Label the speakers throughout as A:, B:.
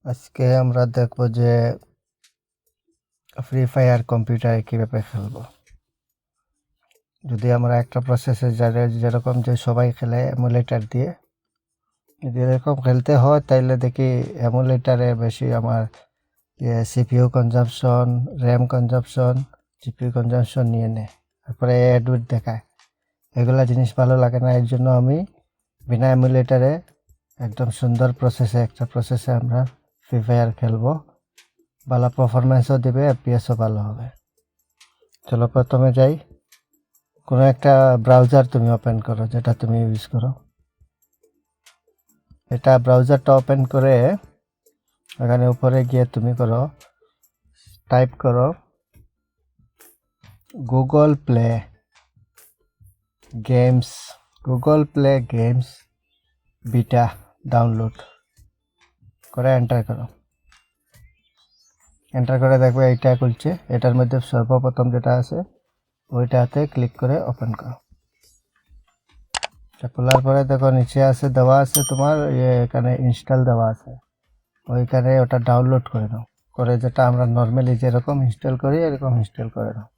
A: আজকে আমরা দেখব যে ফ্রি ফায়ার কম্পিউটারে কীভাবে খেলব। যদি আমরা একটা প্রসেসে যেরকম যে সবাই খেলে এমুলেটার দিয়ে, যদি এরকম খেলতে হয় তাইলে দেখি এমুলেটারে বেশি আমার CPU consumption, RAM consumption, GPU consumption নিয়ে নেয়, তারপরে অ্যাডউইড দেখায়। এগুলা জিনিস ভালো লাগে না, এর জন্য আমি বিনা এমুলেটারে একদম সুন্দর একটা প্রসেসে আমরা ফ্রি ফায়ার খেলবো। ভালো পারফরমেন্সও দেবে, এফপিএসও ভালো হবে। চলো প্রথমে যাই, কোনো একটা ব্রাউজার তুমি ওপেন করো যেটা তুমি ইউজ করো। এটা ব্রাউজারটা ওপেন করে এখানে উপরে গিয়ে তুমি টাইপ করো Google play games beta download করে এন্টার করো। এন্টার করে দেখবে এইটা খুলছে। এটার মধ্যে সর্বপ্রথম যেটা আছে ওইটাতে ক্লিক করে ওপেন করো। খোলার পরে দেখো নিচে দেওয়া আছে তোমার এখানে ইনস্টল দেওয়া আছে, ওইখানে ওটা ডাউনলোড করে নাও। করে যেটা আমরা নর্মালি যেরকম ইনস্টল করি এরকম ইনস্টল করে নাও।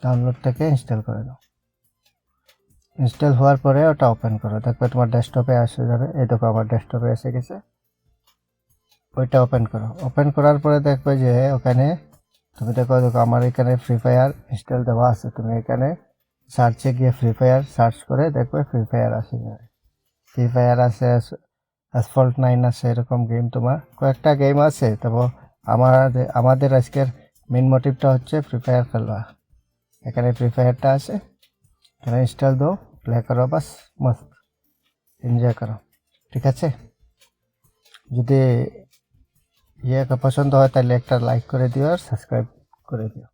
A: ডাউনলোড থেকে ইনস্টল করে নাও। ইনস্টল হওয়ার পরে ওটা ওপেন করো, দেখবে তোমার ডেস্কটপে আসে যাবে। এই দেখো আমার ডেস্কটপে এসে গেছে। ওইটা ওপেন করো। ওপেন করার পরে দেখবে যে ওখানে তুমি দেখো আমার এখানে ফ্রি ফায়ার ইনস্টল দেওয়া আছে। তুমি এখানে সার্চে গিয়ে ফ্রি ফায়ার সার্চ করে দেখবে ফ্রি ফায়ার আসে যাবে। ফ্রি ফায়ার আছে, অ্যাসফল্ট 9 আছে, এরকম গেম তোমার কয়েকটা গেম আছে। তবে আমাদের আজকের মেন মোটিভটা হচ্ছে ফ্রি ফায়ার খেলা। এখানে ফ্রি ফায়ারটা আছে, এখানে ইনস্টল দাও, প্লে করো, বাস মস্ত এনজয় করো। ঠিক আছে, যদি পছন্দ হয় তাহলে একটা লাইক করে দিও আর সাবস্ক্রাইব করে দিও।